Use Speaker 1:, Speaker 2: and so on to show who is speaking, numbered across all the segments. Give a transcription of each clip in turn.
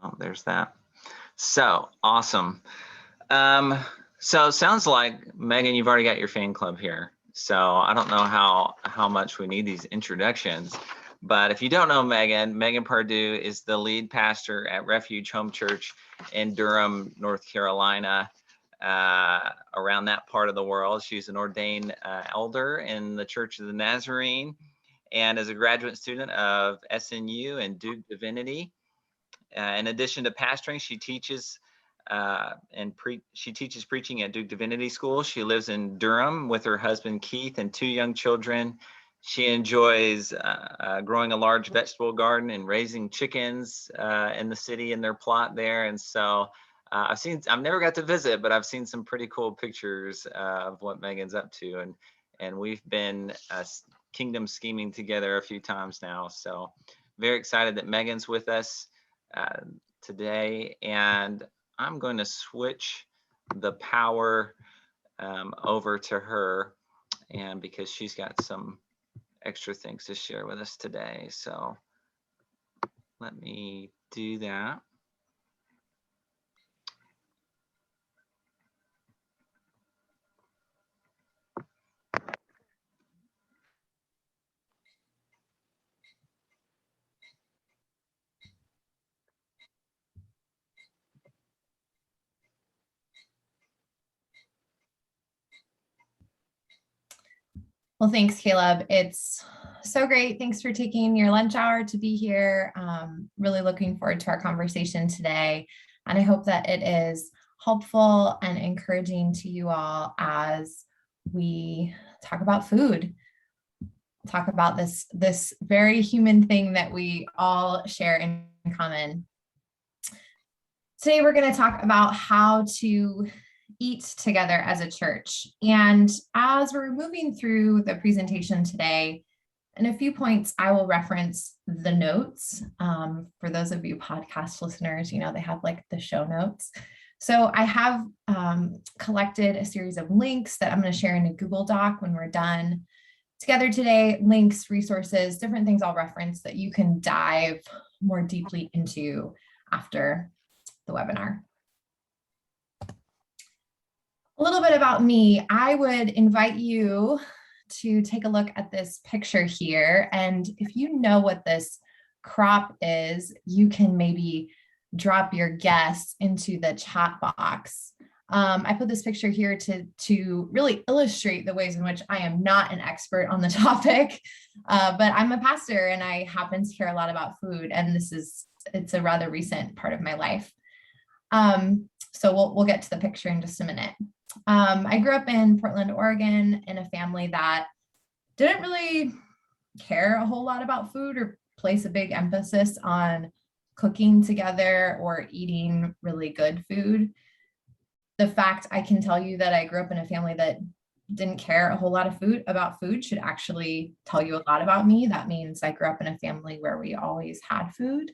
Speaker 1: Oh, there's that. So awesome. So it sounds like, Megan, you've already got your fan club here. So I don't know how much we need these introductions, but if you don't know Megan Pardue is the lead pastor at Refuge Home Church in Durham, North Carolina, around that part of the world. She's an ordained elder in the Church of the Nazarene, and is a graduate student of SNU and Duke Divinity. In addition to pastoring, she teaches preaching at Duke Divinity School. She lives in Durham with her husband Keith and 2 young children. She enjoys growing a large vegetable garden and raising chickens in the city in their plot there. And so I've never got to visit, but I've seen some pretty cool pictures of what Megan's up to, and we've been kingdom scheming together a few times now. So very excited that Megan's with us today, and I'm going to switch the power over to her, and because she's got some extra things to share with us today. So let me do that.
Speaker 2: Well, thanks, Caleb. It's so great. Thanks for taking your lunch hour to be here. Really looking forward to our conversation today. And I hope that it is helpful and encouraging to you all as we talk about food, talk about this very human thing that we all share in common. Today, we're going to talk about how to eat together as a church. And as we're moving through the presentation today, in a few points, I will reference the notes. For those of you podcast listeners, you know, they have like the show notes. So I have collected a series of links that I'm going to share in a Google Doc when we're done together today, links, resources, different things I'll reference that you can dive more deeply into after the webinar. A little bit about me. I would invite you to take a look at this picture here. And if you know what this crop is, you can maybe drop your guess into the chat box. I put this picture here to really illustrate the ways in which I am not an expert on the topic, but I'm a pastor and I happen to care a lot about food. And it's a rather recent part of my life. So we'll get to the picture in just a minute. I grew up in Portland, Oregon, in a family that didn't really care a whole lot about food or place a big emphasis on cooking together or eating really good food. The fact I can tell you that I grew up in a family that didn't care a whole lot about food should actually tell you a lot about me. That means I grew up in a family where we always had food.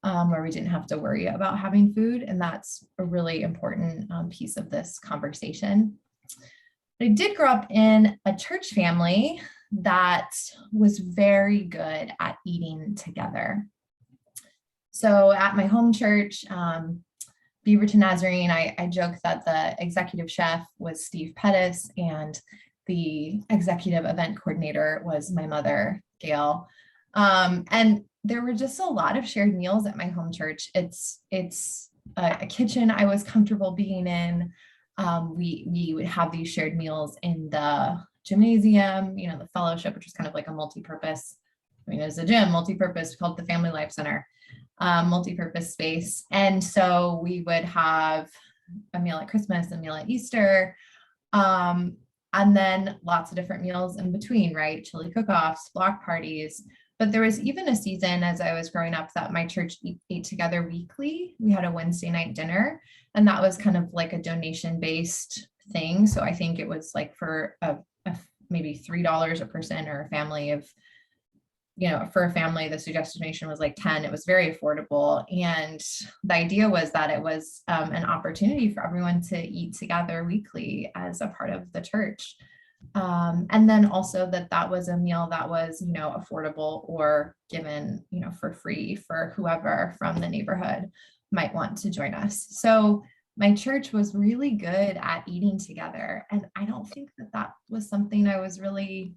Speaker 2: Where we didn't have to worry about having food. And that's a really important piece of this conversation. I did grow up in a church family that was very good at eating together. So at my home church, Beaverton Nazarene, I joke that the executive chef was Steve Pettis and the executive event coordinator was my mother, Gail. And there were just a lot of shared meals at my home church. It's a kitchen I was comfortable being in. We would have these shared meals in the gymnasium, you know, the fellowship, which is kind of like a multi-purpose. I mean, there's a gym, multi-purpose, called the Family Life Center, multi-purpose space. And so we would have a meal at Christmas, a meal at Easter, and then lots of different meals in between, right? Chili cook-offs, block parties. But there was even a season as I was growing up that my church ate together weekly. We had a Wednesday night dinner, and that was kind of like a donation-based thing. So I think it was like for maybe $3 a person, or a family of, you know, for a family, the suggested donation was like 10. It was very affordable. And the idea was that it was an opportunity for everyone to eat together weekly as a part of the church. And then also that was a meal that was, affordable or given, for free for whoever from the neighborhood might want to join us. So my church was really good at eating together. And I don't think that was something I was really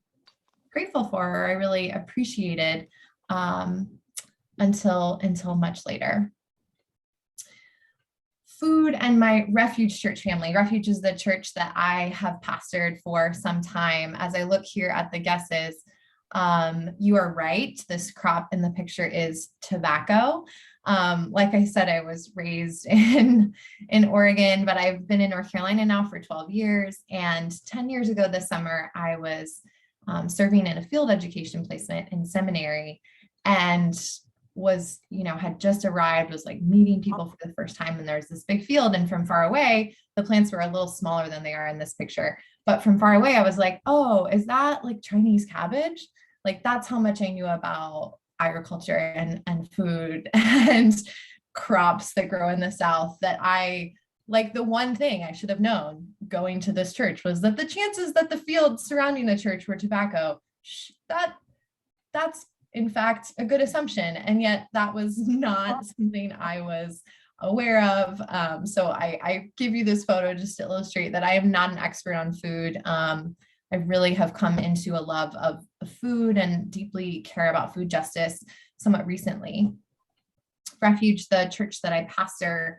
Speaker 2: grateful for, or I really appreciated until much later. Food and my Refuge church family. Refuge is the church that I have pastored for some time. As I look here at the guesses, you are right. This crop in the picture is tobacco. Like I said, I was raised in Oregon, but I've been in North Carolina now for 12 years. And 10 years ago this summer, I was serving in a field education placement in seminary, and had just arrived, was like meeting people for the first time. And there's this big field, and from far away, the plants were a little smaller than they are in this picture. But from far away, I was like, oh, is that like Chinese cabbage? Like, that's how much I knew about agriculture and food and crops that grow in the South. That the one thing I should have known going to this church was that the chances that the fields surrounding the church were tobacco, that's in fact a good assumption. And yet that was not something I was aware of. So I give you this photo just to illustrate that I am not an expert on food. I really have come into a love of food and deeply care about food justice somewhat recently. Refuge, the church that I pastor,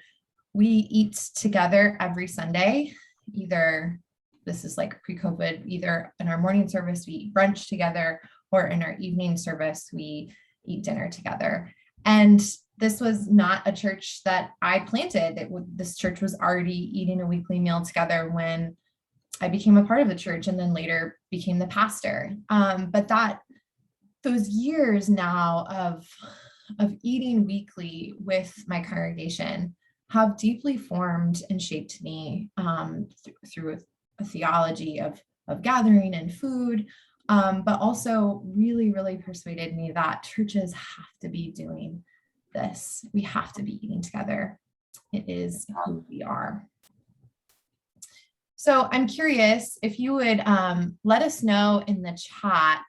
Speaker 2: we eat together every Sunday. Either, this is like pre-COVID, either in our morning service, we eat brunch together, or in our evening service, we eat dinner together. And this was not a church that I planted. This church was already eating a weekly meal together when I became a part of the church, and then later became the pastor. But those years now of eating weekly with my congregation have deeply formed and shaped me through a theology of gathering and food, but also really, really persuaded me that churches have to be doing this. We have to be eating together. It is who we are. So I'm curious if you would let us know in the chat,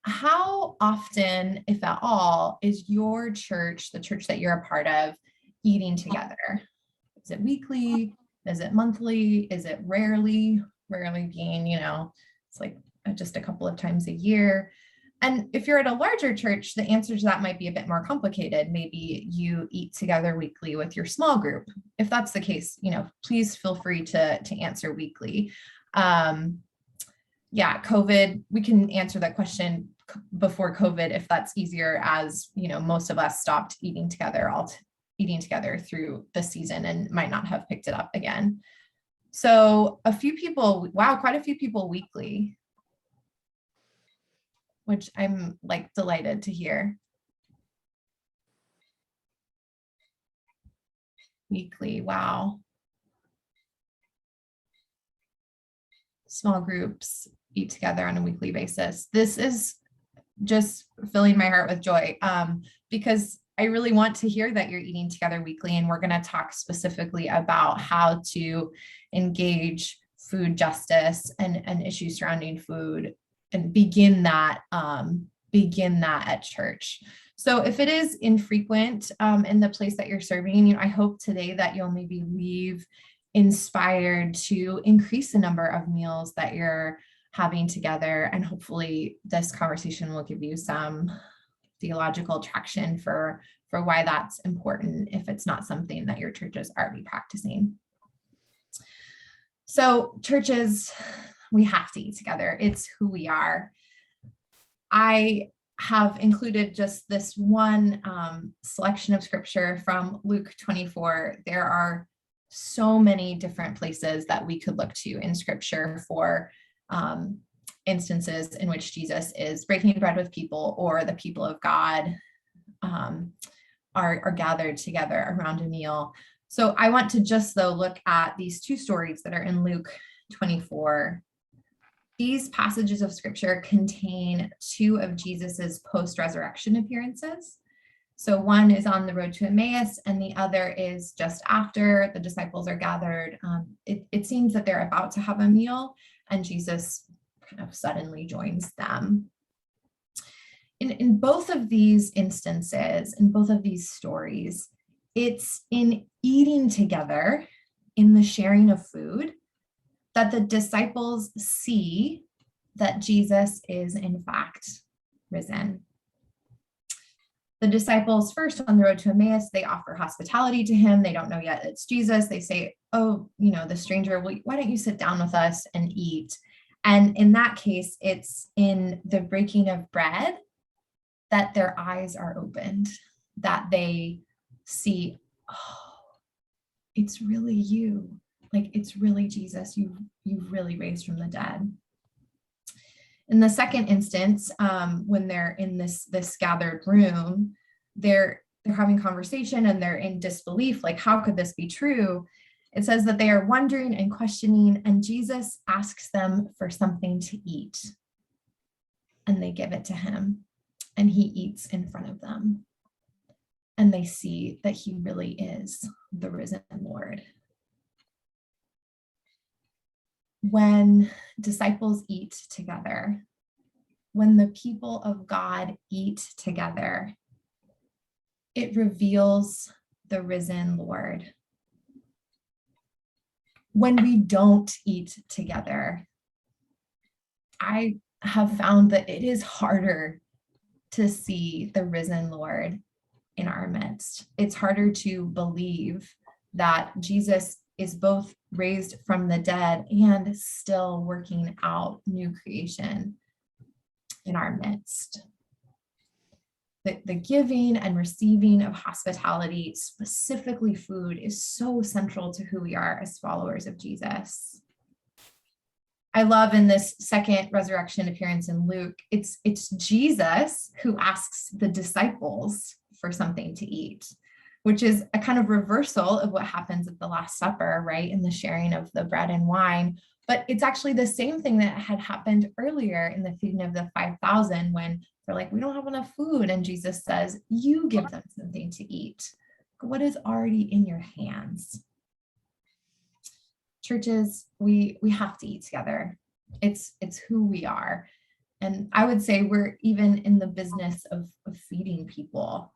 Speaker 2: how often, if at all, is your church, the church that you're a part of, eating together? Is it weekly? Is it monthly? Is it rarely? Rarely being, it's like just a couple of times a year. And if you're at a larger church, the answer to that might be a bit more complicated. Maybe you eat together weekly with your small group. If that's the case, please feel free to answer weekly. COVID, we can answer that question before COVID if that's easier, as most of us stopped eating together through the season and might not have picked it up again. So quite a few people weekly, which I'm delighted to hear. Weekly, wow. Small groups eat together on a weekly basis. This is just filling my heart with joy, because I really want to hear that you're eating together weekly, and we're going to talk specifically about how to engage food justice and issues surrounding food, and begin that at church. So if it is infrequent in the place that you're serving, I hope today that you'll maybe leave inspired to increase the number of meals that you're having together. And hopefully this conversation will give you some theological traction for why that's important, if it's not something that your church is already practicing. So churches, we have to eat together. It's who we are. I have included just this one selection of scripture from Luke 24. There are so many different places that we could look to in scripture for instances in which Jesus is breaking bread with people, or the people of God are gathered together around a meal. So I want to just look at these two stories that are in Luke 24. These passages of scripture contain two of Jesus's post-resurrection appearances. So one is on the road to Emmaus, and the other is just after the disciples are gathered. It seems that they're about to have a meal, and Jesus kind of suddenly joins them. In both of these instances, in both of these stories, it's in eating together, in the sharing of food, that the disciples see that Jesus is in fact risen. The disciples, first on the road to Emmaus, they offer hospitality to him. They don't know yet it's Jesus. They say, oh, the stranger, why don't you sit down with us and eat? And in that case, it's in the breaking of bread that their eyes are opened, that they see, oh, it's really you. Like, it's really Jesus. You've really raised from the dead. In the second instance, when they're in this gathered room, they're having conversation and they're in disbelief, like, how could this be true? It says that they are wondering and questioning, and Jesus asks them for something to eat. And they give it to him, and he eats in front of them. And they see that he really is the risen Lord. When disciples eat together, when the people of God eat together, it reveals the risen Lord. When we don't eat together, I have found that it is harder to see the risen Lord in our midst. It's harder to believe that Jesus is both raised from the dead and still working out new creation in our midst. The giving and receiving of hospitality, specifically food, is so central to who we are as followers of Jesus. I love in this second resurrection appearance in Luke, it's Jesus who asks the disciples for something to eat, which is a kind of reversal of what happens at the Last Supper, right? In the sharing of the bread and wine. But it's actually the same thing that had happened earlier in the feeding of the 5,000, when they're like, we don't have enough food. And Jesus says, you give them something to eat. What is already in your hands? Churches, we have to eat together. It's who we are. And I would say we're even in the business of feeding people.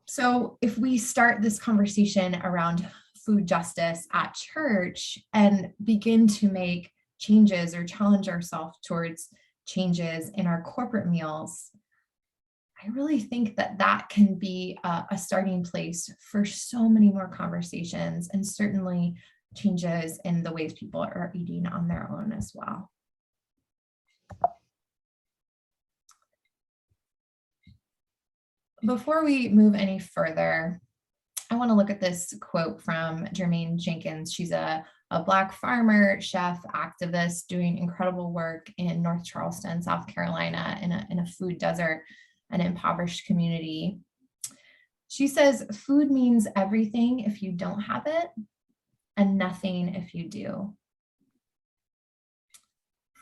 Speaker 2: So if we start this conversation around food justice at church and begin to make changes or challenge ourselves towards changes in our corporate meals, I really think that can be a starting place for so many more conversations, and certainly changes in the ways people are eating on their own as well. Before we move any further, I want to look at this quote from Jermaine Jenkins. She's a Black farmer, chef, activist doing incredible work in North Charleston, South Carolina, in a food desert, an impoverished community. She says, food means everything if you don't have it, and nothing if you do.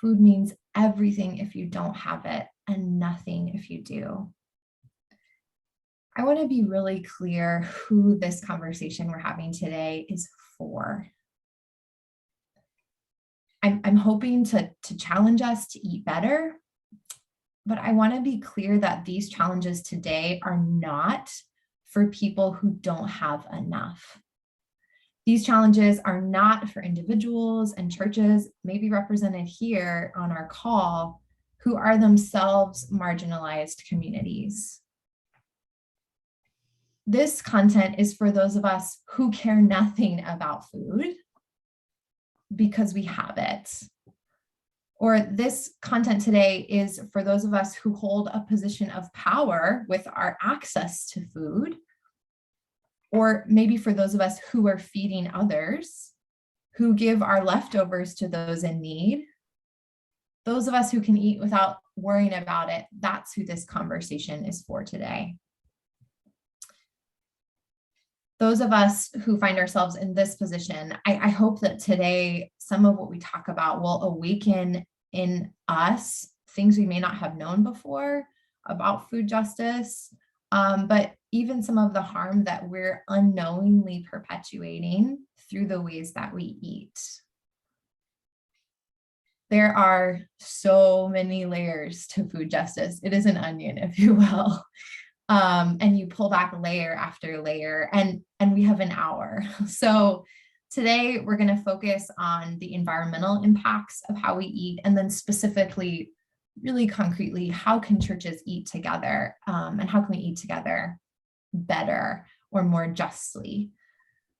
Speaker 2: Food means everything if you don't have it, and nothing if you do. I want to be really clear who this conversation we're having today is for. I'm hoping to challenge us to eat better, but I want to be clear that these challenges today are not for people who don't have enough. These challenges are not for individuals and churches, maybe represented here on our call, who are themselves marginalized communities. This content is for those of us who care nothing about food because we have it. Or this content today is for those of us who hold a position of power with our access to food. Or maybe for those of us who are feeding others, who give our leftovers to those in need. Those of us who can eat without worrying about it, that's who this conversation is for today. Those of us who find ourselves in this position, I hope that today some of what we talk about will awaken in us things we may not have known before about food justice, but even some of the harm that we're unknowingly perpetuating through the ways that we eat. There are so many layers to food justice. It is an onion, if you will. And you pull back layer after layer, and we have an hour. So today we're going to focus on the environmental impacts of how we eat, and then specifically, really concretely, how can churches eat together, and how can we eat together better or more justly?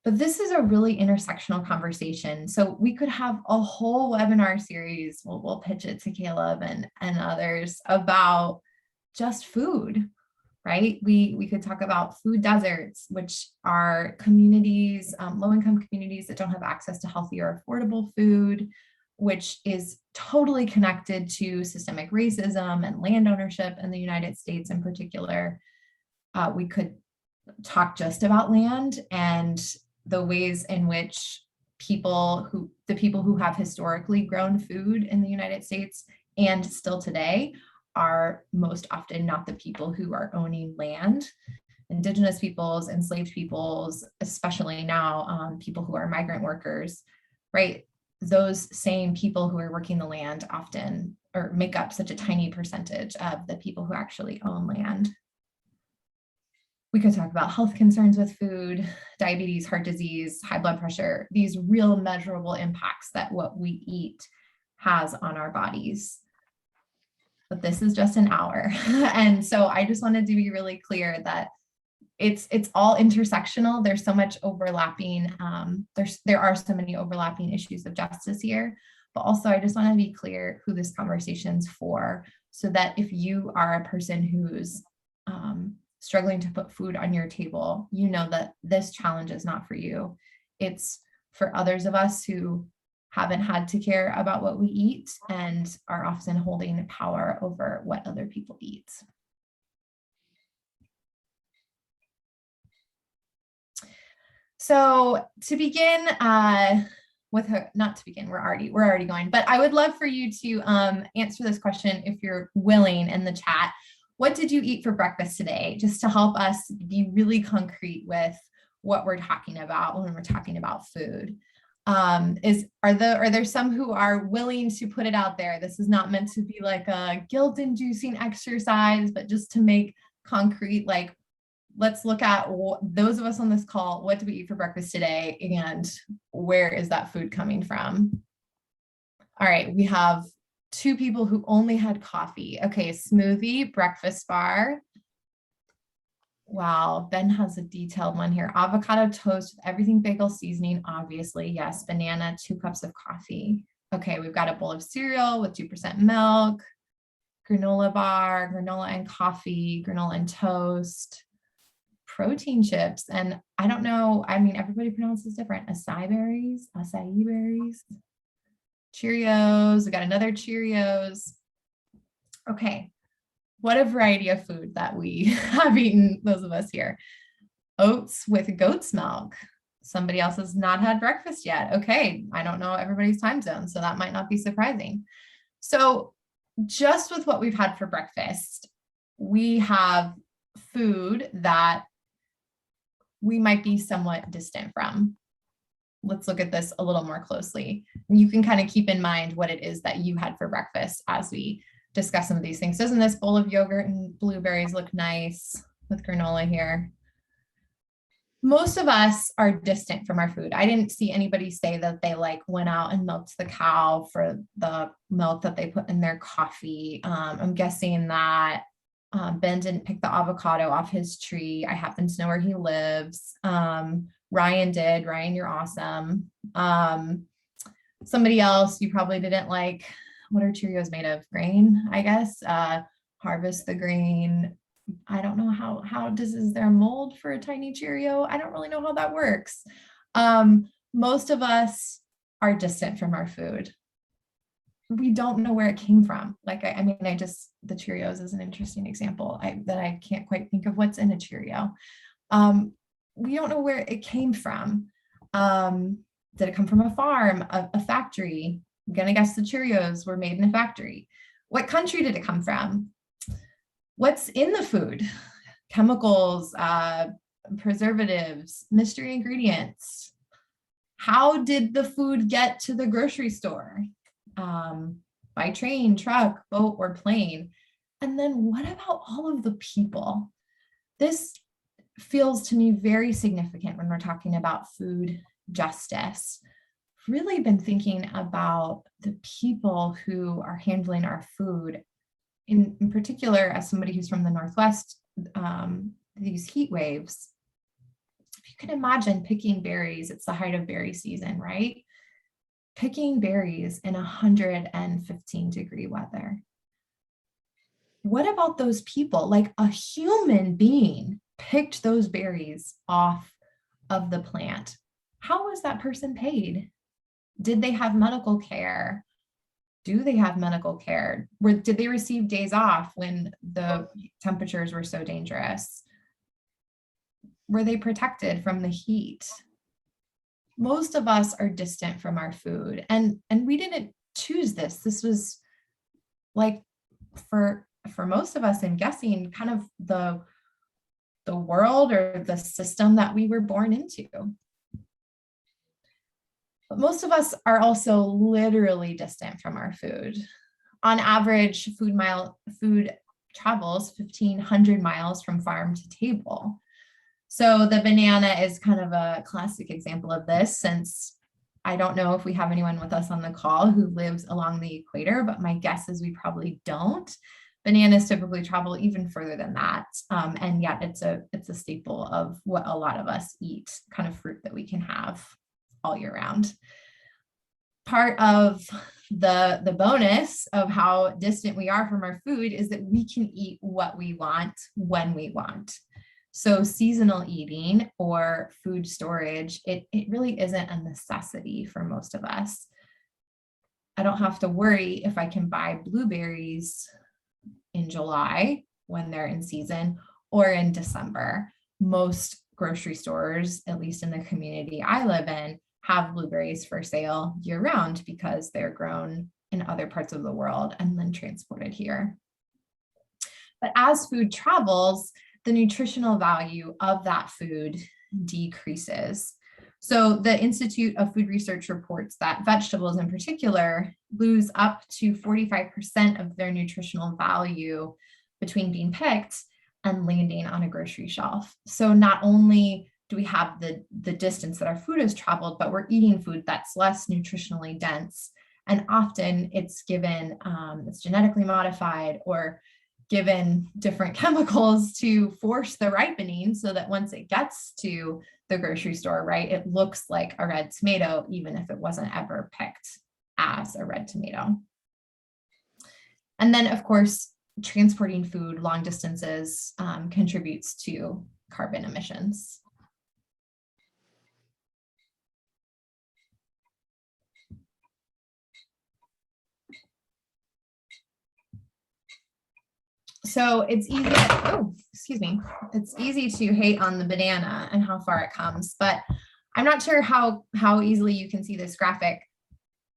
Speaker 2: But this is a really intersectional conversation. So we could have a whole webinar series, we'll pitch it to Caleb and others, about just food, right? We could talk about food deserts, which are communities, low-income communities that don't have access to healthy or affordable food, which is totally connected to systemic racism and land ownership in the United States in particular. We could talk just about land and the ways in which the people who have historically grown food in the United States and still today are most often not the people who are owning land. Indigenous peoples, enslaved peoples, especially now, people who are migrant workers, right? Those same people who are working the land often or make up such a tiny percentage of the people who actually own land. We could talk about health concerns with food, diabetes, heart disease, high blood pressure, these real measurable impacts that what we eat has on our bodies. But this is just an hour. And so I just wanted to be really clear that it's all intersectional. There's so much overlapping. There are so many overlapping issues of justice here, but also I just want to be clear who this conversation's for, so that if you are a person who's struggling to put food on your table, you know that this challenge is not for you. It's for others of us who haven't had to care about what we eat and are often holding power over what other people eat. So to begin, we're already going, but I would love for you to answer this question if you're willing in the chat. What did you eat for breakfast today? Just to help us be really concrete with what we're talking about when we're talking about food. Are there some who are willing to put it out there? This is not meant to be like a guilt-inducing exercise, but just to make concrete, like, let's look at those of us on this call, what did we eat for breakfast today? And where is that food coming from? All right, we have 2 people who only had coffee. Okay, smoothie, breakfast bar. Wow, Ben has a detailed one here. Avocado toast with everything bagel seasoning, obviously. Yes, banana, 2 cups of coffee. Okay, we've got a bowl of cereal with 2% milk, granola bar, granola and coffee, granola and toast, protein chips. And I don't know, I mean, everybody pronounces different. Acai berries, Cheerios, we got another Cheerios. Okay, what a variety of food that we have eaten, those of us here. Oats with goat's milk. Somebody else has not had breakfast yet. Okay, I don't know everybody's time zone, so that might not be surprising. So just with what we've had for breakfast, we have food that we might be somewhat distant from. Let's look at this a little more closely. And you can kind of keep in mind what it is that you had for breakfast as we discuss some of these things. Doesn't this bowl of yogurt and blueberries look nice with granola here? Most of us are distant from our food. I didn't see anybody say that they like went out and milked the cow for the milk that they put in their coffee. I'm guessing that Ben didn't pick the avocado off his tree. I happen to know where he lives. Ryan did. Ryan, you're awesome. Somebody else you probably didn't like. What are Cheerios made of? Grain, I guess. Harvest the grain. I don't know is there a mold for a tiny Cheerio? I don't really know how that works. Most of us are distant from our food. We don't know where it came from. Like, the Cheerios is an interesting example that I can't quite think of what's in a Cheerio. We don't know where it came from. Did it come from a farm, a factory? I'm gonna guess the Cheerios were made in a factory. What country did it come from? What's in the food? Chemicals, preservatives, mystery ingredients. How did the food get to the grocery store? by train, truck, boat, or plane? And then what about all of the people? This feels to me very significant when we're talking about food justice. Really been thinking about the people who are handling our food, in particular, as somebody who's from the Northwest, these heat waves. If you can imagine picking berries, it's the height of berry season, right? Picking berries in 115-degree weather. What about those people? Like a human being picked those berries off of the plant. How was that person paid? Did they have medical care? Do they have medical care? Did they receive days off when the temperatures were so dangerous? Were they protected from the heat? Most of us are distant from our food, and we didn't choose this. This was like for most of us, I'm guessing, kind of the world or the system that we were born into. But most of us are also literally distant from our food. On average, food travels 1,500 miles from farm to table. So the banana is kind of a classic example of this, since I don't know if we have anyone with us on the call who lives along the equator, but my guess is we probably don't. Bananas typically travel even further than that. And yet it's a staple of what a lot of us eat, kind of fruit that we can have all year round. Part of the bonus of how distant we are from our food is that we can eat what we want when we want. So seasonal eating or food storage, it really isn't a necessity for most of us. I don't have to worry if I can buy blueberries in July when they're in season or in December. Most grocery stores, at least in the community I live in, have blueberries for sale year round because they're grown in other parts of the world and then transported here. But as food travels, the nutritional value of that food decreases. So the Institute of Food Research reports that vegetables in particular lose up to 45% of their nutritional value between being picked and landing on a grocery shelf. So not only do we have the distance that our food has traveled, but we're eating food that's less nutritionally dense. And often it's given, it's genetically modified or given different chemicals to force the ripening so that once it gets to the grocery store, right, it looks like a red tomato, even if it wasn't ever picked as a red tomato. And then, of course, transporting food long distances contributes to carbon emissions. So it's easy, it's easy to hate on the banana and how far it comes, but I'm not sure how easily you can see this graphic.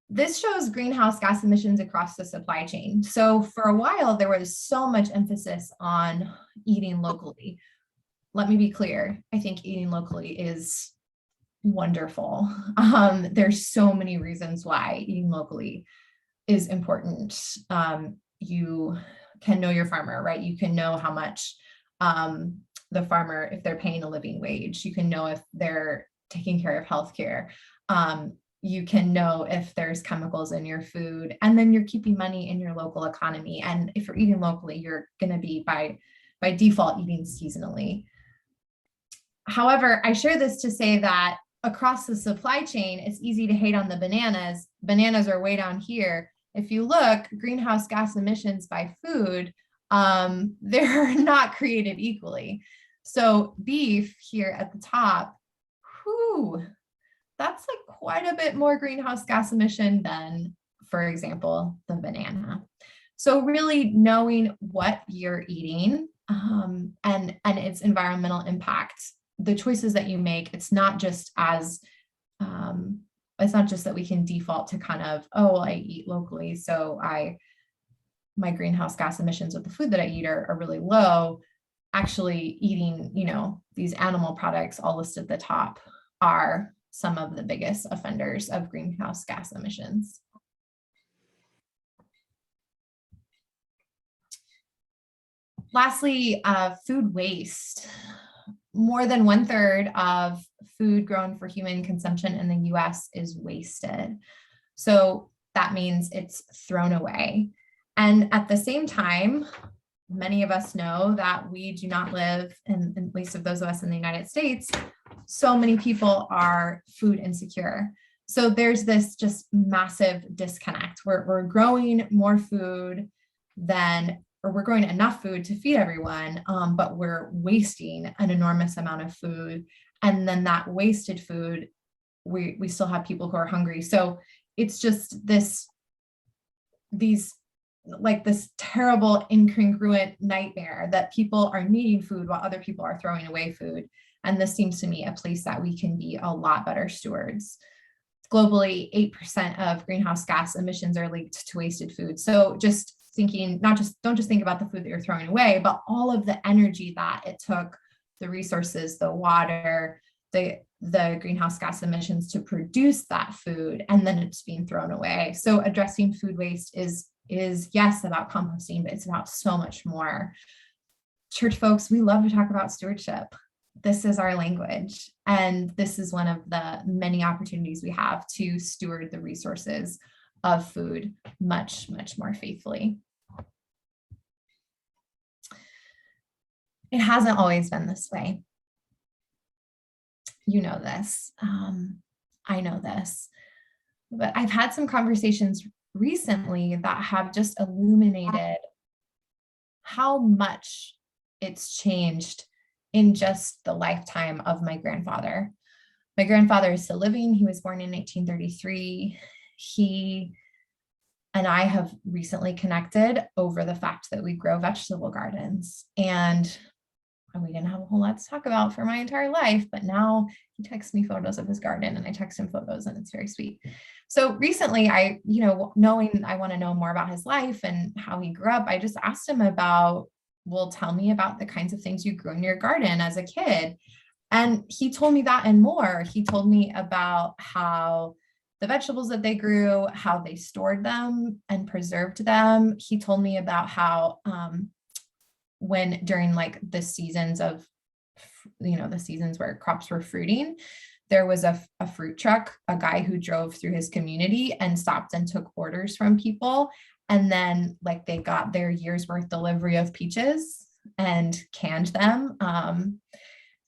Speaker 2: This shows greenhouse gas emissions across the supply chain. So for a while, there was so much emphasis on eating locally. Let me be clear, I think eating locally is wonderful. There's so many reasons why eating locally is important. You can know your farmer, right? You can know how much the farmer, if they're paying a living wage, you can know if they're taking care of healthcare. You can know if there's chemicals in your food, and then you're keeping money in your local economy. And if you're eating locally, you're going to be by default eating seasonally. However, I share this to say that across the supply chain, it's easy to hate on the bananas. Bananas are way down here. If you look, greenhouse gas emissions by food, they're not created equally. So beef here at the top, that's like quite a bit more greenhouse gas emission than, for example, the banana. So really knowing what you're eating and its environmental impact, the choices that you make, it's not just that we can default to kind of, oh, I eat locally, so my greenhouse gas emissions with the food that I eat are really low. Actually eating, these animal products all listed at the top are some of the biggest offenders of greenhouse gas emissions. Lastly, food waste. More than 1/3 of food grown for human consumption in the US is wasted. So that means it's thrown away. And at the same time, many of us know that we do not live, and at least of those of us in the United States, so many people are food insecure. So there's this just massive disconnect. We're growing more food or we're growing enough food to feed everyone, but we're wasting an enormous amount of food. And then that wasted food, we still have people who are hungry. So it's just this terrible incongruent nightmare that people are needing food while other people are throwing away food. And this seems to me a place that we can be a lot better stewards. Globally, 8% of greenhouse gas emissions are linked to wasted food. So just thinking, don't just think about the food that you're throwing away, but all of the energy that it took, the resources, the water, the greenhouse gas emissions to produce that food, and then it's being thrown away. So addressing food waste is yes, about composting, but it's about so much more. Church folks, we love to talk about stewardship. This is our language. And this is one of the many opportunities we have to steward the resources of food much, much more faithfully. It hasn't always been this way. You know this. I know this. But I've had some conversations recently that have just illuminated how much it's changed in just the lifetime of my grandfather. My grandfather is still living. He was born in 1833. He and I have recently connected over the fact that we grow vegetable gardens. And we didn't have a whole lot to talk about for my entire life, but now he texts me photos of his garden and I text him photos, and it's very sweet. So recently knowing I want to know more about his life and how he grew up, I just asked him tell me about the kinds of things you grew in your garden as a kid. And he told me that and more. He told me about how the vegetables that they grew, how they stored them and preserved them. He told me about how when during like the seasons where crops were fruiting, there was a fruit truck, a guy who drove through his community and stopped and took orders from people. And then like they got their year's worth delivery of peaches and canned them.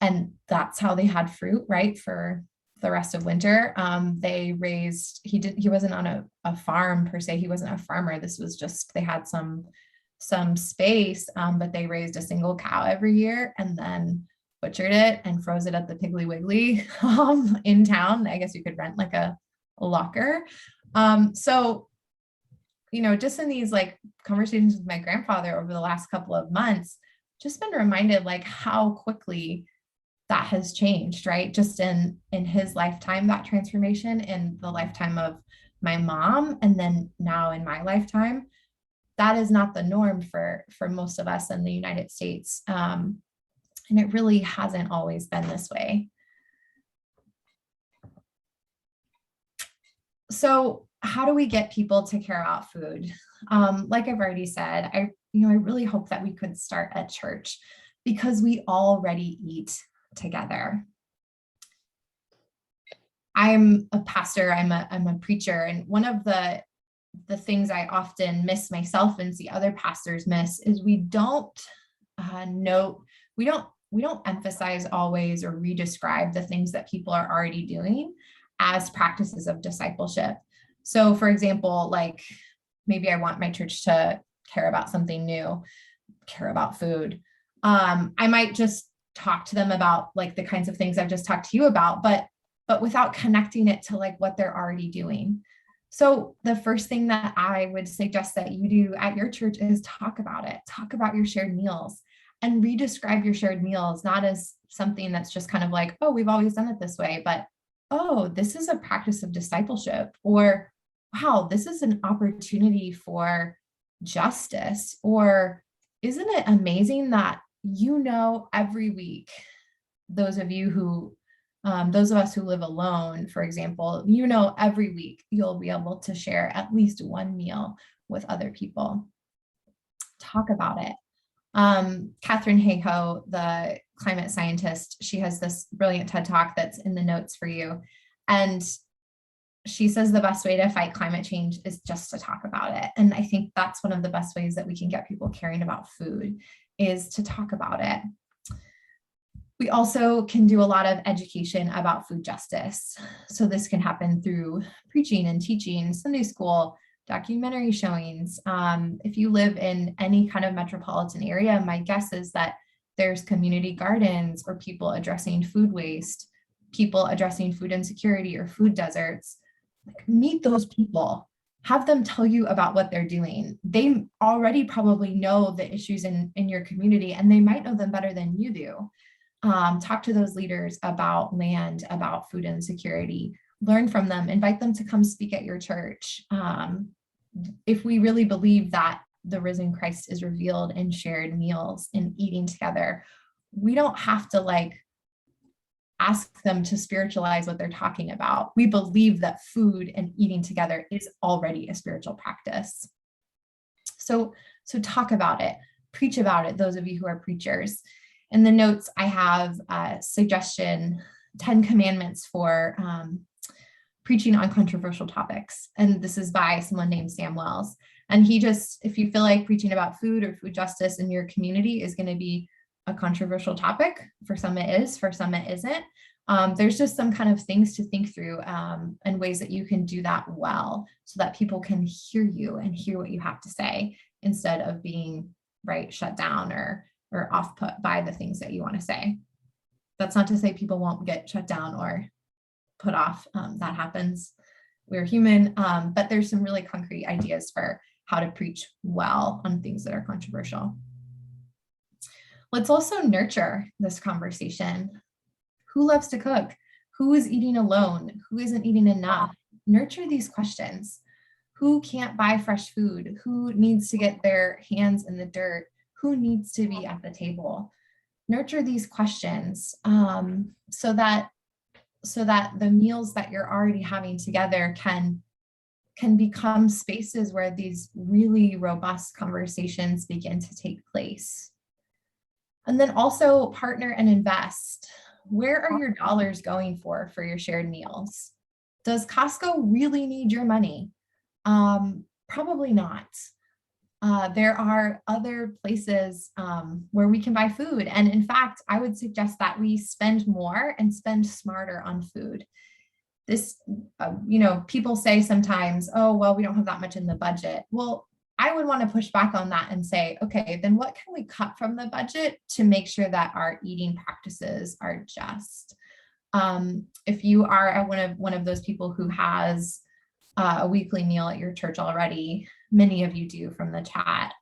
Speaker 2: And that's how they had fruit, right, for the rest of winter. He wasn't on a farm per se. He wasn't a farmer. This was just, they had some space, but they raised a single cow every year and then butchered it and froze it at the Piggly Wiggly in town. I guess you could rent like a locker. So, just in these like conversations with my grandfather over the last couple of months, just been reminded like how quickly that has changed, right? Just in his lifetime, that transformation, in the lifetime of my mom, and then now in my lifetime. That is not the norm for most of us in the United States. And it really hasn't always been this way. So how do we get people to care about food? Like I've already said, I really hope that we could start at church because we already eat together. I'm a pastor, I'm a preacher, and one of the things I often miss myself and see other pastors miss is we don't emphasize always or redescribe the things that people are already doing as practices of discipleship. So for example, like maybe I want my church to care about something new, care about food. I might just talk to them about like the kinds of things I've just talked to you about, but without connecting it to like what they're already doing. So the first thing that I would suggest that you do at your church is talk about it. Talk about your shared meals and redescribe your shared meals, not as something that's just kind of like, oh, we've always done it this way, but, oh, this is a practice of discipleship, or, wow, this is an opportunity for justice, or isn't it amazing that, every week, those of us who live alone, for example, every week you'll be able to share at least one meal with other people. Talk about it. Catherine Hayhoe, the climate scientist, she has this brilliant TED Talk that's in the notes for you. And she says the best way to fight climate change is just to talk about it. And I think that's one of the best ways that we can get people caring about food, is to talk about it. We also can do a lot of education about food justice. So this can happen through preaching and teaching, Sunday school, documentary showings. If you live in any kind of metropolitan area, my guess is that there's community gardens or people addressing food waste, people addressing food insecurity or food deserts. Meet those people, have them tell you about what they're doing. They already probably know the issues in your community, and they might know them better than you do. Talk to those leaders about land, about food insecurity, learn from them, invite them to come speak at your church. If we really believe that the risen Christ is revealed in shared meals and eating together, we don't have to ask them to spiritualize what they're talking about. We believe that food and eating together is already a spiritual practice. So talk about it, preach about it, those of you who are preachers. In the notes, I have a suggestion, 10 commandments for preaching on controversial topics. And this is by someone named Sam Wells. And if you feel like preaching about food or food justice in your community is going to be a controversial topic, for some it is, for some it isn't. There's just some kind of things to think through and ways that you can do that well so that people can hear you and hear what you have to say instead of being shut down or off put by the things that you want to say. That's not to say people won't get shut down or put off. That happens. We're human, but there's some really concrete ideas for how to preach well on things that are controversial. Let's also nurture this conversation. Who loves to cook? Who is eating alone? Who isn't eating enough? Nurture these questions. Who can't buy fresh food? Who needs to get their hands in the dirt? Who needs to be at the table? Nurture these questions so that the meals that you're already having together can become spaces where these really robust conversations begin to take place. And then also partner and invest. Where are your dollars going for your shared meals? Does Costco really need your money? Probably not. There are other places where we can buy food. And in fact, I would suggest that we spend more and spend smarter on food. This, people say sometimes, oh, well, we don't have that much in the budget. Well, I would want to push back on that and say, okay, then what can we cut from the budget to make sure that our eating practices are just? If you are one of those people who has a weekly meal at your church already, many of you do from the chat,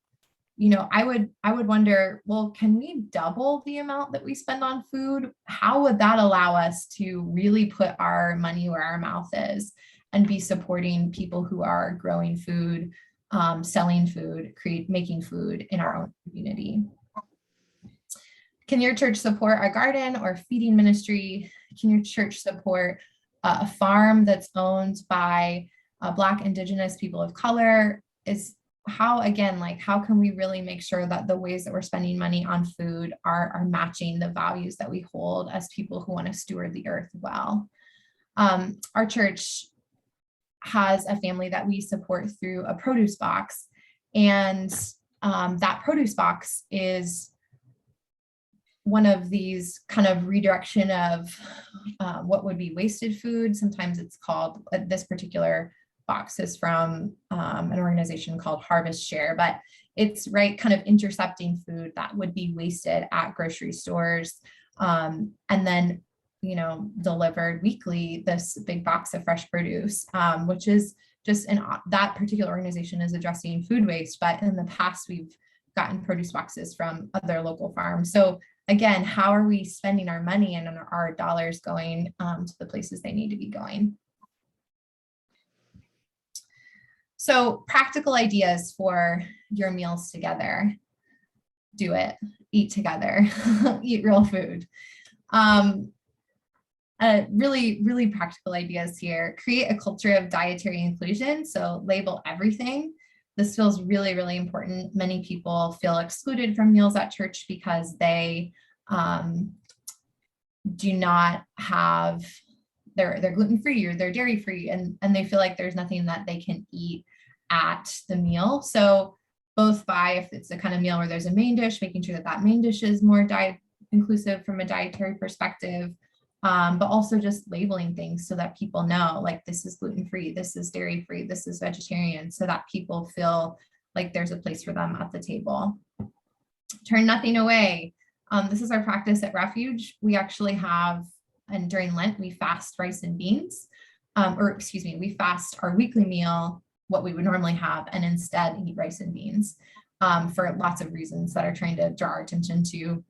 Speaker 2: I would wonder, well, can we double the amount that we spend on food? How would that allow us to really put our money where our mouth is and be supporting people who are growing food, selling food, making food in our own community? Can your church support a garden or feeding ministry? Can your church support a farm that's owned by Black, Indigenous people of color? How can we really make sure that the ways that we're spending money on food are matching the values that we hold as people who want to steward the earth well? Our church has a family that we support through a produce box, and that produce box is one of these kind of redirection of what would be wasted food. Sometimes it's called, this particular box is from an organization called Harvest Share, but it's kind of intercepting food that would be wasted at grocery stores, and then delivered weekly, this big box of fresh produce, which is just that particular organization is addressing food waste, but in the past we've gotten produce boxes from other local farms. So again, how are we spending our money and our dollars going to the places they need to be going? So practical ideas for your meals together. Do it, eat together, eat real food. Really, really practical ideas here. Create a culture of dietary inclusion. So label everything. This feels really, really important. Many people feel excluded from meals at church because they do not have, they're gluten-free or they're dairy-free, and they feel like there's nothing that they can eat at the meal. So both by, if it's a kind of meal where there's a main dish, making sure that that main dish is more diet inclusive from a dietary perspective, but also just labeling things so that people know, like, this is gluten-free, this is dairy-free, this is vegetarian, so that people feel like there's a place for them at the table. Turn nothing away. This is our practice at Refuge. We actually have, and during Lent, we fast rice and beans, we fast our weekly meal, what we would normally have, and instead eat rice and beans for lots of reasons that are trying to draw our attention to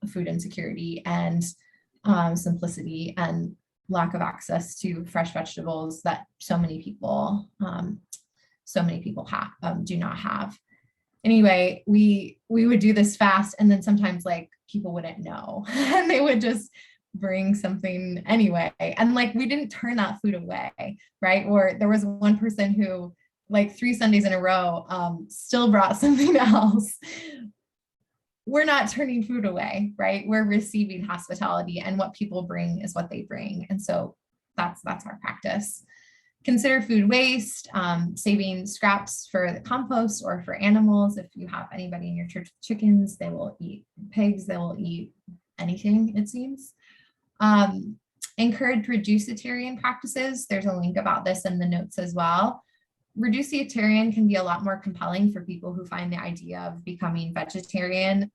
Speaker 2: food insecurity and simplicity and lack of access to fresh vegetables that so many people do not have. Anyway, we would do this fast, and then sometimes like people wouldn't know and they would just bring something anyway, and like we didn't turn that food away, right? Or there was one person who, like 3 Sundays in a row, still brought something else. We're not turning food away, right? We're receiving hospitality, and what people bring is what they bring. And so that's our practice. Consider food waste, saving scraps for the compost or for animals. If you have anybody in your church with chickens, they will eat pigs, they will eat anything, it seems. Encourage reducitarian practices. There's a link about this in the notes as well. Reducitarian can be a lot more compelling for people who find the idea of becoming vegetarian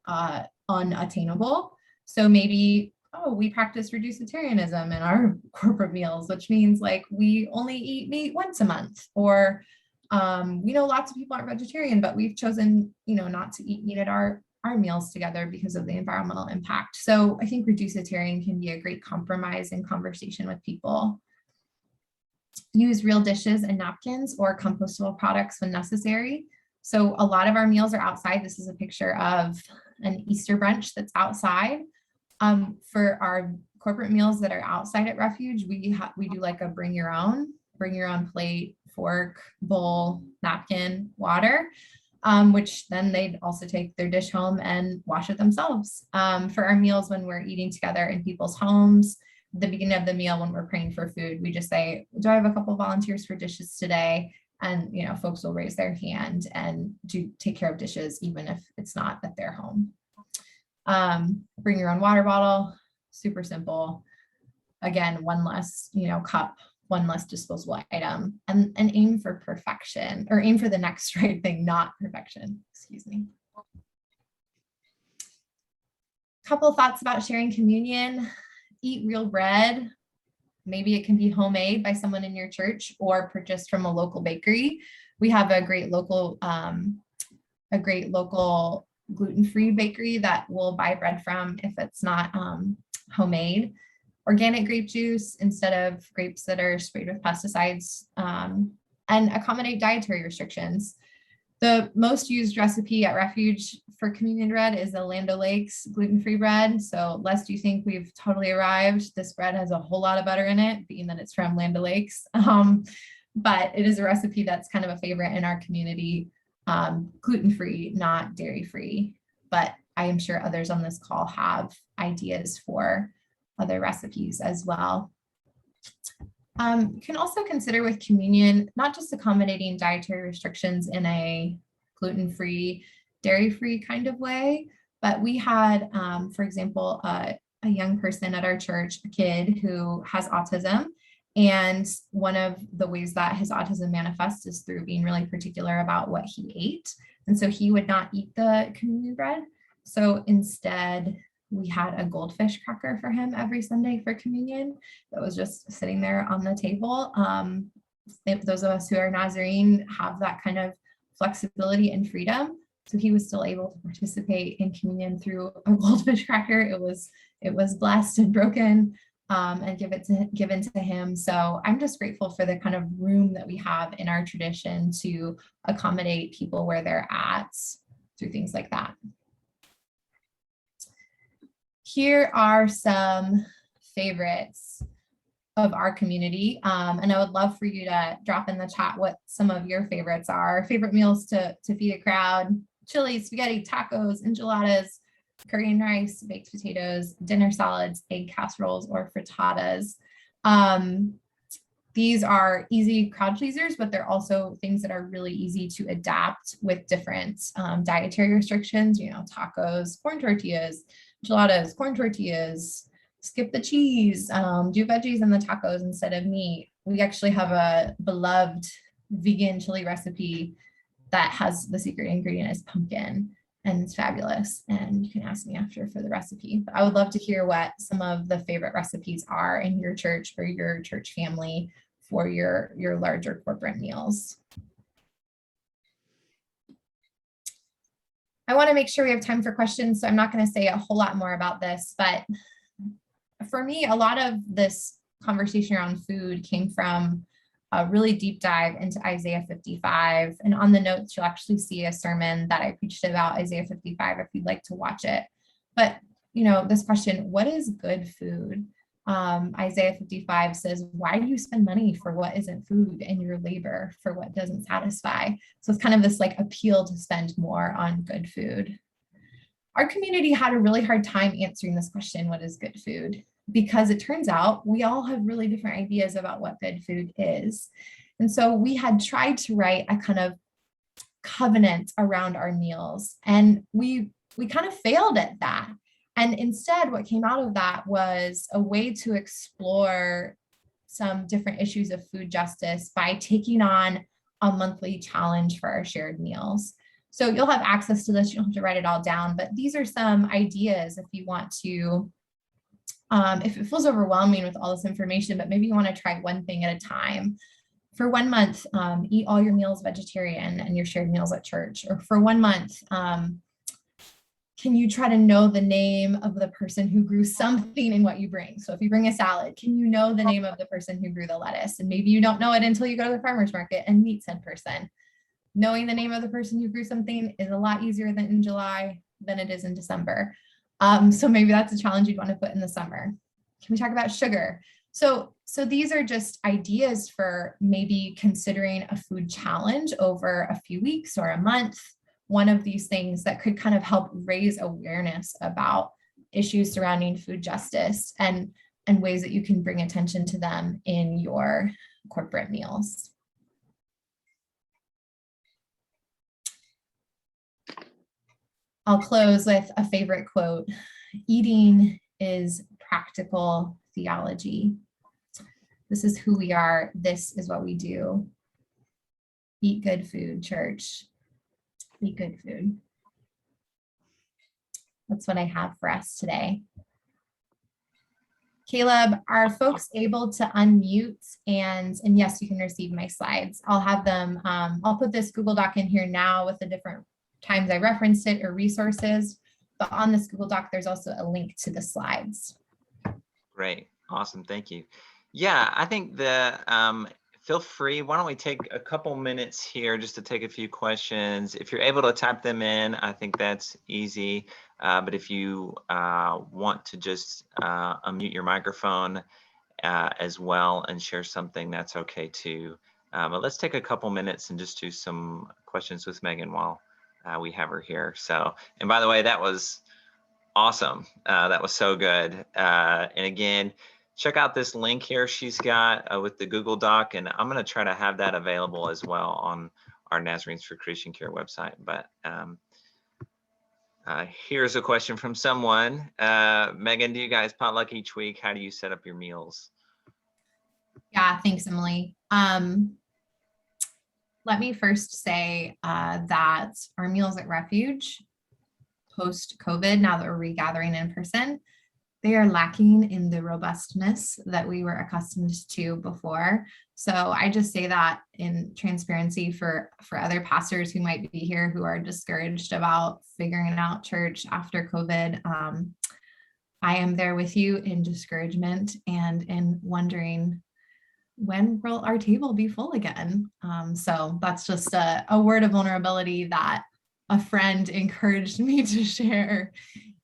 Speaker 2: unattainable. So maybe, we practice reducitarianism in our corporate meals, which means like we only eat meat once a month, or we know lots of people aren't vegetarian, but we've chosen, not to eat meat at our meals together because of the environmental impact. So I think reducitarian can be a great compromise in conversation with people. Use real dishes and napkins or compostable products when necessary. So a lot of our meals are outside. This is a picture of an Easter brunch that's outside. For our corporate meals that are outside at Refuge, we do like a bring your own plate, fork, bowl, napkin, water, which then they'd also take their dish home and wash it themselves. For our meals when we're eating together in people's homes, the beginning of the meal when we're praying for food, we just say, do I have a couple volunteers for dishes today? And folks will raise their hand and take care of dishes, even if it's not at their home. Bring your own water bottle, super simple. Again, one less cup, one less disposable item, and aim for perfection, or aim for the next right thing, not perfection. Excuse me. Couple of thoughts about sharing communion. Eat real bread. Maybe it can be homemade by someone in your church or purchased from a local bakery. We have a great local gluten-free bakery that we'll buy bread from if it's not homemade. Organic grape juice instead of grapes that are sprayed with pesticides, and accommodate dietary restrictions. The most used recipe at Refuge for communion bread is the Land O'Lakes gluten-free bread. So lest you think we've totally arrived, this bread has a whole lot of butter in it, being that it's from Land O'Lakes. But it is a recipe that's kind of a favorite in our community, gluten-free, not dairy-free. But I am sure others on this call have ideas for other recipes as well. You can also consider with communion, not just accommodating dietary restrictions in a gluten-free, dairy-free kind of way, but we had, for example, a young person at our church, a kid who has autism. And one of the ways that his autism manifests is through being really particular about what he ate. And so he would not eat the communion bread. So instead, we had a goldfish cracker for him every Sunday for communion that was just sitting there on the table. Those of us who are Nazarene have that kind of flexibility and freedom. So he was still able to participate in communion through a goldfish cracker. It was blessed and broken and given to him. So I'm just grateful for the kind of room that we have in our tradition to accommodate people where they're at through things like that. Here are some favorites. of our community. And I would love for you to drop in the chat what some of your favorites are. Favorite meals to feed a crowd: chili, spaghetti, tacos, enchiladas, curry and rice, baked potatoes, dinner salads, egg casseroles, or frittatas. These are easy crowd pleasers, but they're also things that are really easy to adapt with different dietary restrictions, tacos, corn tortillas, enchiladas, corn tortillas, skip the cheese, do veggies in the tacos instead of meat. We actually have a beloved vegan chili recipe that has the secret ingredient is pumpkin, and it's fabulous. And you can ask me after for the recipe. But I would love to hear what some of the favorite recipes are in your church or your church family for your larger corporate meals. I want to make sure we have time for questions, so I'm not going to say a whole lot more about this, but for me, a lot of this conversation around food came from a really deep dive into Isaiah 55. And on the notes, you'll actually see a sermon that I preached about Isaiah 55 if you'd like to watch it. But, this question, what is good food? Isaiah 55 says, why do you spend money for what isn't food and your labor for what doesn't satisfy? So it's kind of this appeal to spend more on good food. Our community had a really hard time answering this question, what is good food? Because it turns out we all have really different ideas about what good food is. And so we had tried to write a kind of covenant around our meals, and we kind of failed at that. And instead, what came out of that was a way to explore some different issues of food justice by taking on a monthly challenge for our shared meals. So you'll have access to this. You don't have to write it all down, but these are some ideas if you want to, if it feels overwhelming with all this information, but maybe you want to try one thing at a time. For 1 month, eat all your meals vegetarian and your shared meals at church. Or for 1 month, can you try to know the name of the person who grew something in what you bring? So if you bring a salad, can you know the name of the person who grew the lettuce? And maybe you don't know it until you go to the farmer's market and meet said person. Knowing the name of the person who grew something is a lot easier than in July than it is in December. So maybe that's a challenge you'd want to put in the summer. Can we talk about sugar? So these are just ideas for maybe considering a food challenge over a few weeks or a month. One of these things that could kind of help raise awareness about issues surrounding food justice and ways that you can bring attention to them in your corporate meals. I'll close with a favorite quote. Eating is practical theology. This is who we are. This is what we do. Eat good food, church. Eat good food. That's what I have for us today. Caleb, are folks able to unmute? And yes, you can receive my slides. I'll have them, I'll put this Google Doc in here now with the different times I referenced it or resources, but on this Google Doc, there's also a link to the slides.
Speaker 1: Great. Awesome. Thank you. Yeah, I think feel free. Why don't we take a couple minutes here just to take a few questions. If you're able to type them in, I think that's easy. But if you want to just unmute your microphone as well and share something, that's okay too. But let's take a couple minutes and just do some questions with Megan while we have her here. So, and by the way, that was awesome. That was so good. And again, check out this link here she's got with the Google Doc, and I'm going to try to have that available as well on our Nazarenes for Creation Care website. But here's a question from someone. Megan, do you guys potluck each week? How do you set up your meals?
Speaker 2: Yeah, thanks, Emily. Let me first say that our meals at Refuge post-COVID, now that we're regathering in person, they are lacking in the robustness that we were accustomed to before. So I just say that in transparency for other pastors who might be here who are discouraged about figuring out church after COVID. I am there with you in discouragement and in wondering, when will our table be full again? So that's just a word of vulnerability that a friend encouraged me to share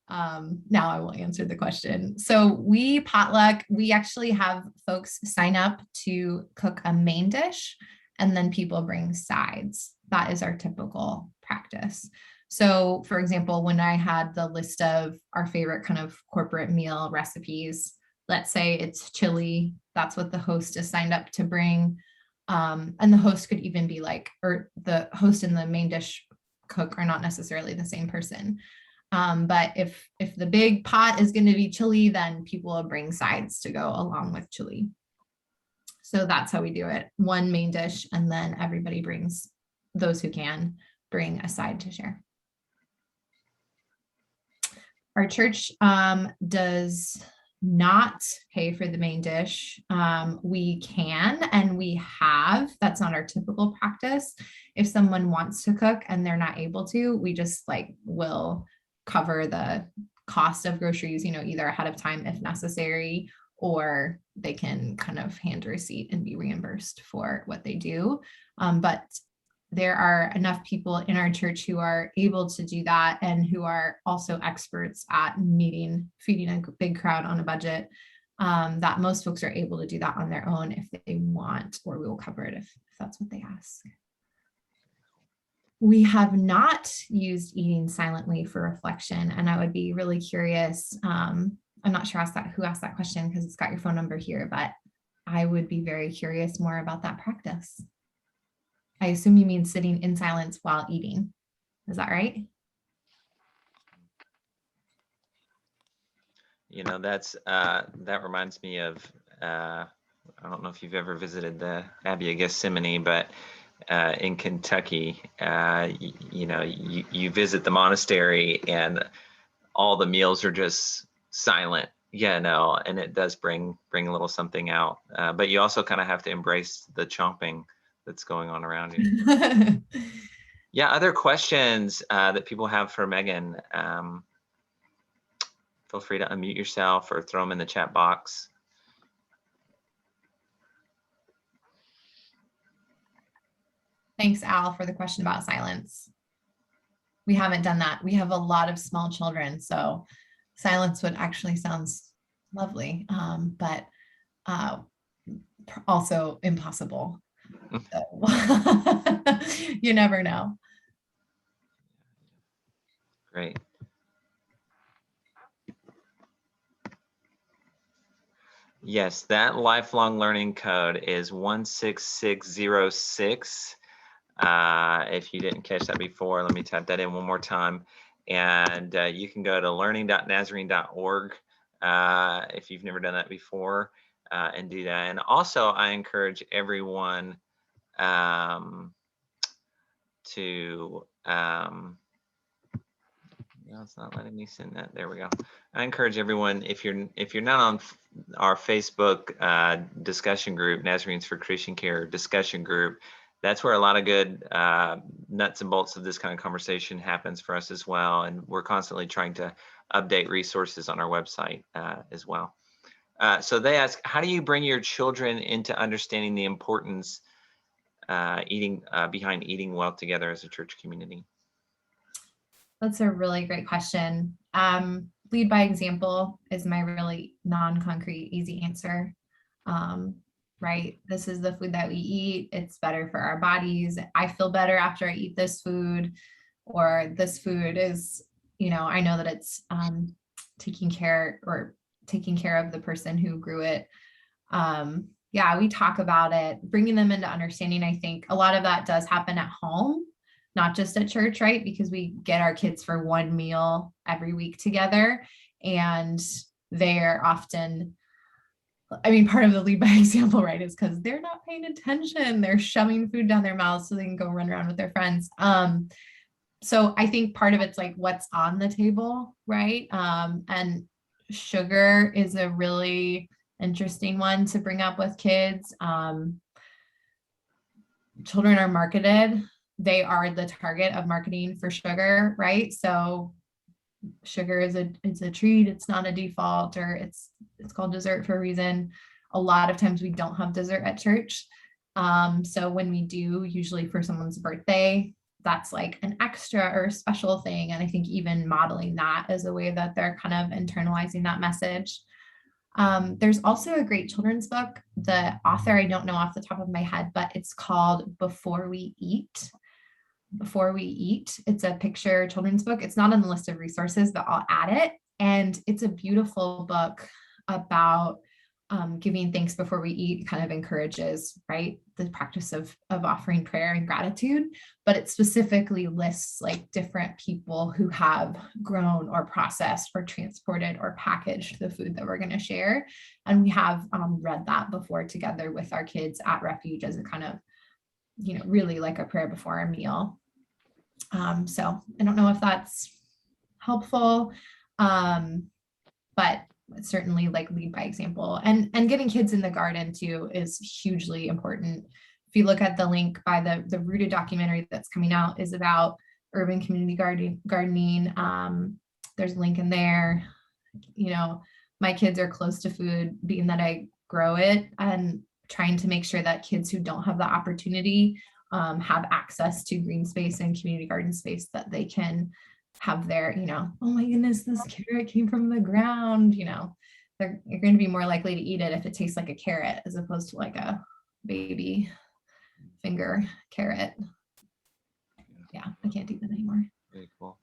Speaker 2: Now I will answer the question. So we potluck, we actually have folks sign up to cook a main dish, and then people bring sides. That is our typical practice. So for example, when I had the list of our favorite kind of corporate meal recipes, let's say it's chili, that's what the host is signed up to bring. And the host could even be like, or the host and the main dish cook are not necessarily the same person. But if the big pot is going to be chili, then people will bring sides to go along with chili. So that's how we do it. One main dish, and then everybody brings, those who can, bring a side to share. Our church does not pay for the main dish. We can, and we have. That's not our typical practice. If someone wants to cook and they're not able to, we just like will cover the cost of groceries, either ahead of time if necessary, or they can kind of hand a receipt and be reimbursed for what they do. But there are enough people in our church who are able to do that and who are also experts at feeding a big crowd on a budget, that most folks are able to do that on their own if they want, or we will cover it if that's what they ask. We have not used eating silently for reflection, and I would be really curious. I'm not sure who asked that question because it's got your phone number here, but I would be very curious more about that practice. I assume you mean sitting in silence while eating. Is that right?
Speaker 1: That reminds me of, I don't know if you've ever visited the Abbey of Gethsemane, but in Kentucky, you visit the monastery and all the meals are just silent, and it does bring a little something out. But you also kind of have to embrace the chomping that's going on around you. Yeah, other questions that people have for Megan, feel free to unmute yourself or throw them in the chat box.
Speaker 2: Thanks, Al, for the question about silence. We haven't done that. We have a lot of small children, so silence would actually sounds lovely, but also impossible. So, you never know.
Speaker 1: Great. Yes, that lifelong learning code is 16606. If you didn't catch that before, let me type that in one more time. And you can go to learning.nazarene.org if you've never done that before, and do that. And also, I encourage everyone to no, it's not letting me send that. There we go. I encourage everyone, if you're not on our Facebook discussion group, Nazarenes for Christian Care discussion group, that's where a lot of good nuts and bolts of this kind of conversation happens for us as well. And we're constantly trying to update resources on our website as well. So they ask, how do you bring your children into understanding the importance behind eating well together as a church community?
Speaker 2: That's a really great question. Lead by example is my really non-concrete, easy answer. Right? This is the food that we eat. It's better for our bodies. I feel better after I eat this food, or this food is, I know that it's taking care of the person who grew it. Yeah, we talk about it, bringing them into understanding. I think a lot of that does happen at home, not just at church, right? Because we get our kids for one meal every week together, and they're often, part of the lead by example, right, is because they're not paying attention. They're shoving food down their mouths so they can go run around with their friends. So I think part of it's like what's on the table, right? And sugar is a really interesting one to bring up with kids. Children are marketed. They are the target of marketing for sugar, right? So sugar is a treat. It's not a default, or it's called dessert for a reason. A lot of times we don't have dessert at church. So when we do, usually for someone's birthday, that's like an extra or a special thing. And I think even modeling that as a way that they're kind of internalizing that message. There's also a great children's book. The author, I don't know off the top of my head, but it's called Before We Eat. Before We Eat. It's a picture children's book. It's not on the list of resources, but I'll add it. And it's a beautiful book about giving thanks before we eat. Kind of encourages, right, the practice of offering prayer and gratitude, but it specifically lists like different people who have grown or processed or transported or packaged the food that we're going to share. And we have read that before together with our kids at Refuge as a kind of, really like a prayer before a meal. So I don't know if that's helpful, but certainly like lead by example, and getting kids in the garden too is hugely important. If you look at the link by the Rooted documentary that's coming out is about urban community gardening. There's a link in there. My kids are close to food, being that I grow it, and trying to make sure that kids who don't have the opportunity have access to green space and community garden space, that they can have their, oh my goodness, this carrot came from the ground, you're going to be more likely to eat it if it tastes like a carrot as opposed to like a baby finger carrot. Yeah, I can't do that anymore.
Speaker 1: Very cool.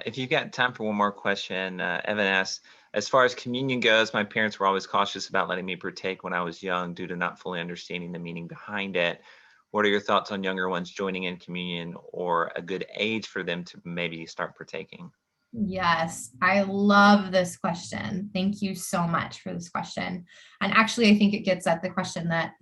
Speaker 1: If you've got time for one more question, Evan asks, as far as communion goes, my parents were always cautious about letting me partake when I was young due to not fully understanding the meaning behind it. What are your thoughts on younger ones joining in communion, or a good age for them to maybe start partaking?
Speaker 2: Yes, I love this question. Thank you so much for this question. And actually, I think it gets at the question that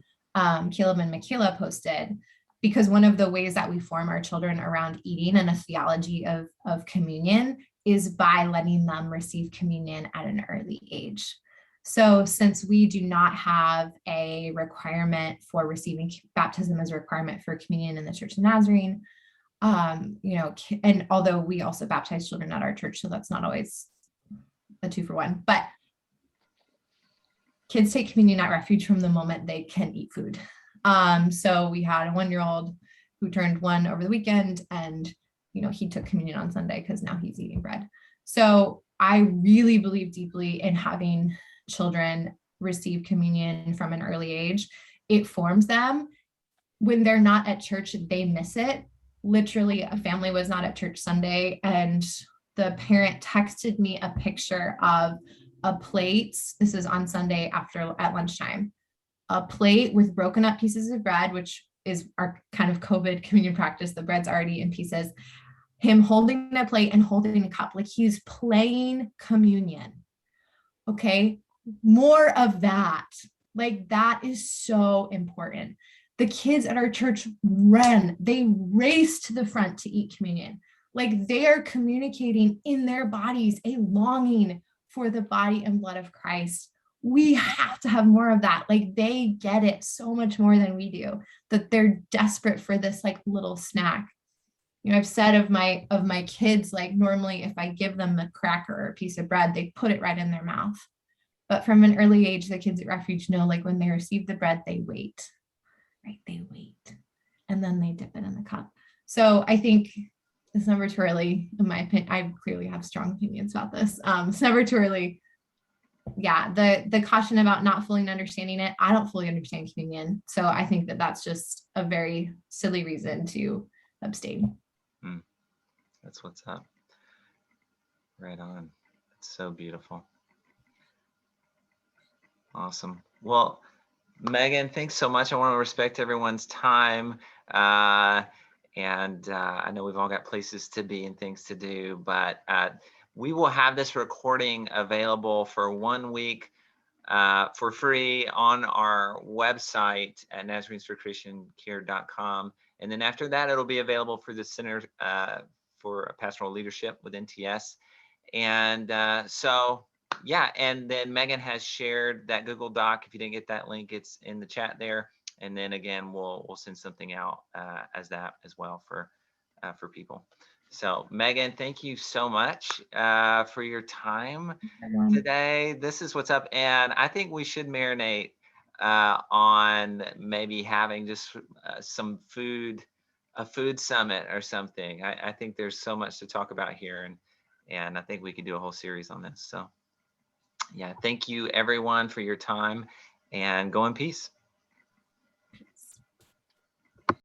Speaker 2: Caleb and Michaela posted, because one of the ways that we form our children around eating and a theology of communion is by letting them receive communion at an early age. So since we do not have a requirement for receiving baptism as a requirement for communion in the Church of Nazarene, and although we also baptize children at our church, so that's not always a 2-for-1, but kids take communion at Refuge from the moment they can eat food. So we had a 1-year-old who turned 1 over the weekend, and he took communion on Sunday because now he's eating bread. So I really believe deeply in having children receive communion from an early age. It forms them. When they're not at church, they miss it. Literally, a family was not at church Sunday, and the parent texted me a picture of a plate. This is on Sunday at lunchtime. A plate with broken up pieces of bread, which is our kind of COVID communion practice. The bread's already in pieces. Him holding a plate and holding a cup, like he's playing communion. Okay, more of that. Like that is so important. The kids at our church they raced to the front to eat communion. Like they are communicating in their bodies a longing for the body and blood of Christ. We have to have more of that. Like they get it so much more than we do, that they're desperate for this like little snack. I've said of my kids, like normally if I give them a cracker or a piece of bread, they put it right in their mouth. But from an early age, the kids at Refuge know, like when they receive the bread, they wait, right? They wait, and then they dip it in the cup. So I think it's never too early, in my opinion. I clearly have strong opinions about this. It's never too early. Yeah, the caution about not fully understanding it. I don't fully understand communion, so I think that that's just a very silly reason to abstain.
Speaker 1: That's what's up. Right on. It's so beautiful. Awesome. Well, Megan, thanks so much. I want to respect everyone's time. And I know we've all got places to be and things to do, but we will have this recording available for 1 week for free on our website at nazarenesforchristiancare.com. And then after that, it'll be available for the Center for Pastoral Leadership with NTS. And so, yeah, and then Megan has shared that Google Doc. If you didn't get that link, it's in the chat there. And then again, we'll send something out as that as well for people. So Megan, thank you so much for your time today. This is what's up. And I think we should marinate on maybe having just some food a food summit or something. I think there's so much to talk about here, and I think we could do a whole series on this. So yeah, thank you everyone for your time, and go in peace.